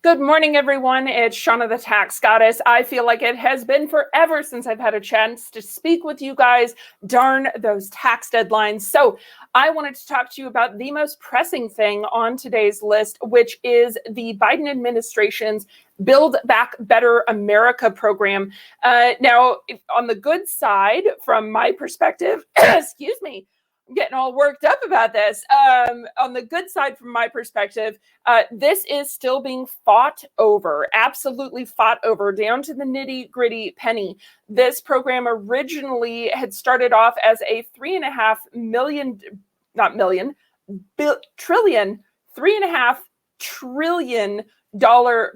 Good morning, everyone. It's Shauna the Tax Goddess. I feel like it has been forever since I've had a chance to speak with you guys. Darn those tax deadlines. So I wanted to talk to you about the most pressing thing on today's list, which is the Biden administration's Build Back Better America program. Now, on the good side, from my perspective, excuse me, I'm getting all worked up about this. On the good side, from my perspective, this is still being fought over, absolutely fought over, down to the nitty-gritty penny. This program originally had started off as a $3.5 trillion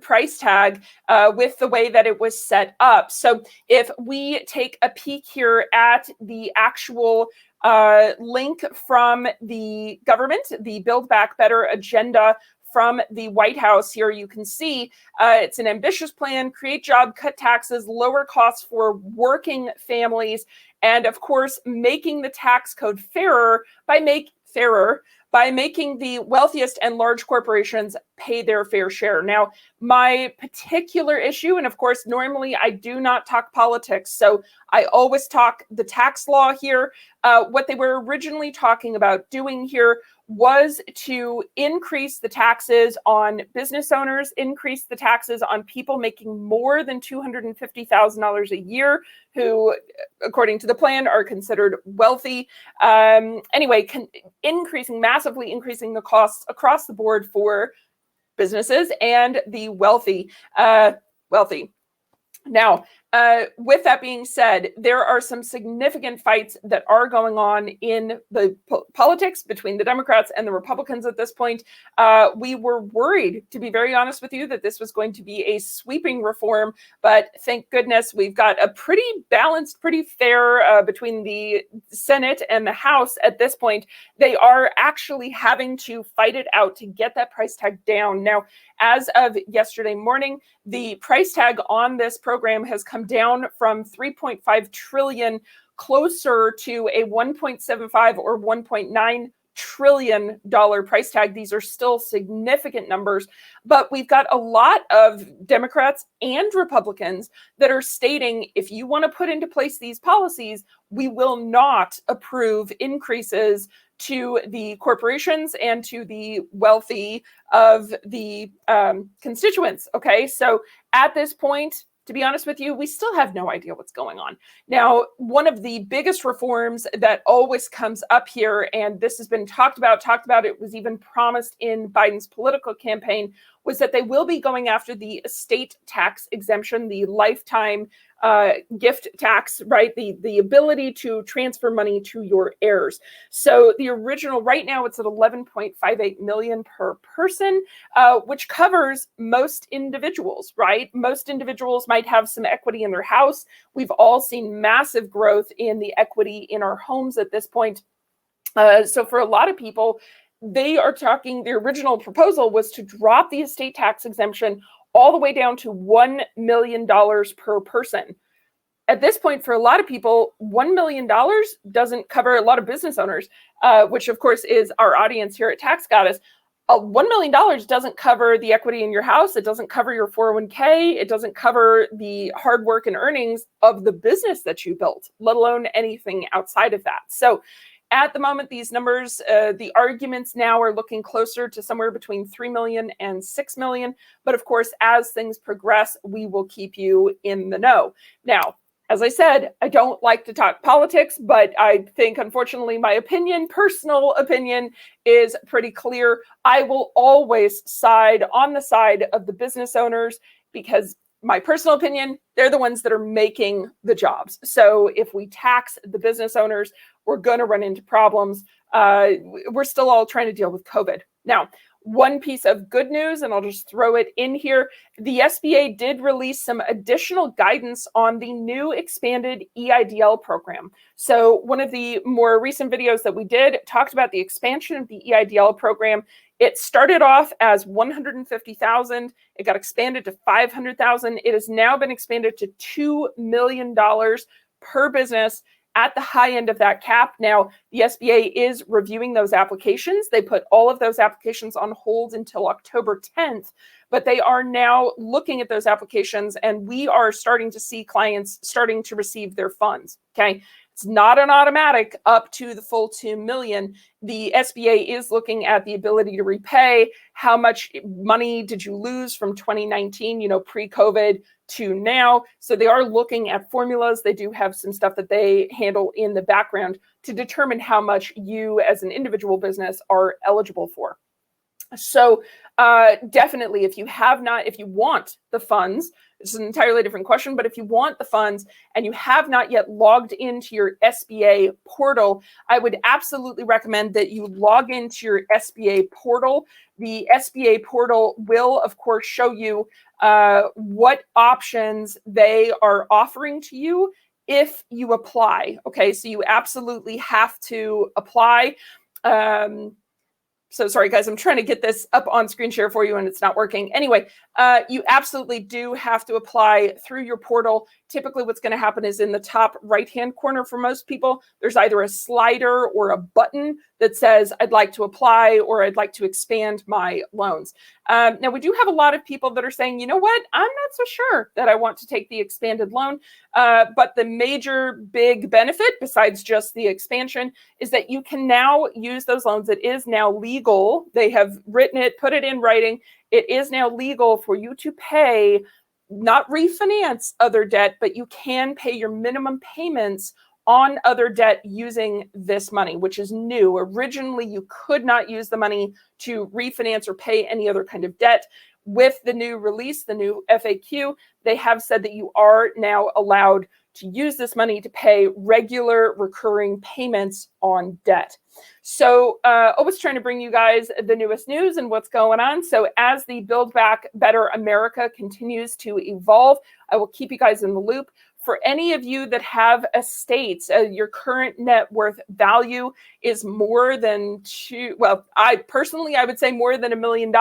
price tag with the way that it was set up. So if we take a peek here at the actual link from the government, the Build Back Better agenda from the White House here, you can see it's an ambitious plan: create jobs, cut taxes, lower costs for working families, and of course, making the tax code fairer by making the wealthiest and large corporations pay their fair share. Now, my particular issue, and of course, normally I do not talk politics, so I always talk the tax law here. What they were originally talking about doing here was to increase the taxes on business owners, increase the taxes on people making more than $250,000 a year, who, according to the plan, are considered wealthy. Anyway, massively increasing the costs across the board for businesses and the wealthy. Now, with that being said, there are some significant fights that are going on in the politics between the Democrats and the Republicans at this point. We were worried, to be very honest with you, that this was going to be a sweeping reform, but thank goodness we've got a pretty balanced, pretty fair between the Senate and the House at this point. They are actually having to fight it out to get that price tag down. Now, as of yesterday morning, the price tag on this program has come down from 3.5 trillion closer to a 1.75 or 1.9 trillion dollar price tag. These are still significant numbers, but we've got a lot of Democrats and Republicans that are stating, if you want to put into place these policies, we will not approve increases to the corporations and to the wealthy of the constituents. Okay, so at this point, to be honest with you, we still have no idea what's going on. Now, one of the biggest reforms that always comes up here, and this has been talked about, it was even promised in Biden's political campaign, was that they will be going after the estate tax exemption, the lifetime gift tax, right? The ability to transfer money to your heirs. So the original, right now, it's at 11.58 million per person, which covers most individuals, right? Most individuals might have some equity in their house. We've all seen massive growth in the equity in our homes at this point. So for a lot of people, they are talking, the original proposal was to drop the estate tax exemption all the way down to $1 million per person. At this point, for a lot of people, $1 million doesn't cover a lot of business owners, which of course is our audience here at Tax Goddess. $1 million doesn't cover the equity in your house. It doesn't cover your 401k. It doesn't cover the hard work and earnings of the business that you built, let alone anything outside of that. So at the moment, these numbers, the arguments now are looking closer to somewhere between 3 million and 6 million. But of course, as things progress, we will keep you in the know. Now, as I said, I don't like to talk politics, but I think, unfortunately, my opinion, personal opinion, is pretty clear. I will always side on the side of the business owners because, my personal opinion, they're the ones that are making the jobs. So if we tax the business owners, we're going to run into problems. We're still all trying to deal with COVID. Now, one piece of good news, and I'll just throw it in here, the SBA did release some additional guidance on the new expanded EIDL program. So one of the more recent videos that we did talked about the expansion of the EIDL program. It started off as $150,000. It got expanded to $500,000. It has now been expanded to $2 million per business at the high end of that cap. Now, the SBA is reviewing those applications. They put all of those applications on hold until October 10th. but they are now looking at those applications, and we are starting to see clients starting to receive their funds. Okay. It's not an automatic up to the full 2 million. The SBA is looking at the ability to repay. How much money did you lose from 2019, pre-COVID to now? So they are looking at formulas. They do have some stuff that they handle in the background to determine how much you as an individual business are eligible for. So definitely, if you want the funds, this is an entirely different question, but if you want the funds and you have not yet logged into your SBA portal, I would absolutely recommend that you log into your SBA portal. The SBA portal will, of course, show you what options they are offering to you if you apply. Okay, so you absolutely have to apply. So sorry, guys, I'm trying to get this up on screen share for you and it's not working. Anyway, you absolutely do have to apply through your portal. Typically what's going to happen is in the top right-hand corner for most people, there's either a slider or a button that says, I'd like to apply or I'd like to expand my loans. Now, we do have a lot of people that are saying, you know what, I'm not so sure that I want to take the expanded loan. But the major big benefit, besides just the expansion, is that you can now use those loans. It is now legal. They have written it, put it in writing. It is now legal for you to pay, not refinance other debt, but you can pay your minimum payments on other debt using this money, which is new. Originally, you could not use the money to refinance or pay any other kind of debt. With the new release, the new FAQ, they have said that you are now allowed to use this money to pay regular recurring payments on debt. So always trying to bring you guys the newest news and what's going on. So as the Build Back Better America continues to evolve, I will keep you guys in the loop. For any of you that have estates, your current net worth value is more than I would say more than $1 million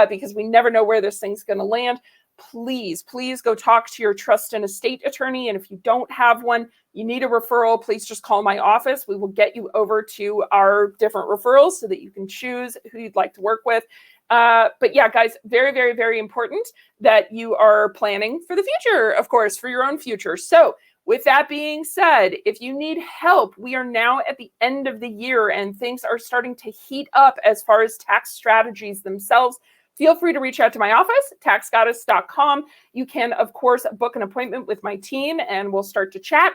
because we never know where this thing's going to land. Please go talk to your trust and estate attorney. And if you don't have one, you need a referral, please just call my office. We will get you over to our different referrals so that you can choose who you'd like to work with. But yeah, guys, very, very, very important that you are planning for the future, of course, for your own future. So with that being said, if you need help, we are now at the end of the year and things are starting to heat up as far as tax strategies themselves. Feel free to reach out to my office, taxgoddess.com. You can, of course, book an appointment with my team and we'll start to chat,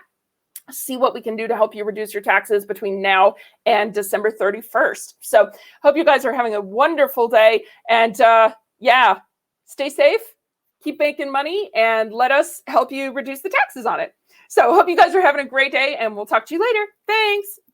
see what we can do to help you reduce your taxes between now and December 31st. So hope you guys are having a wonderful day. And yeah, stay safe, keep making money, and let us help you reduce the taxes on it. So hope you guys are having a great day and we'll talk to you later. Thanks. Bye.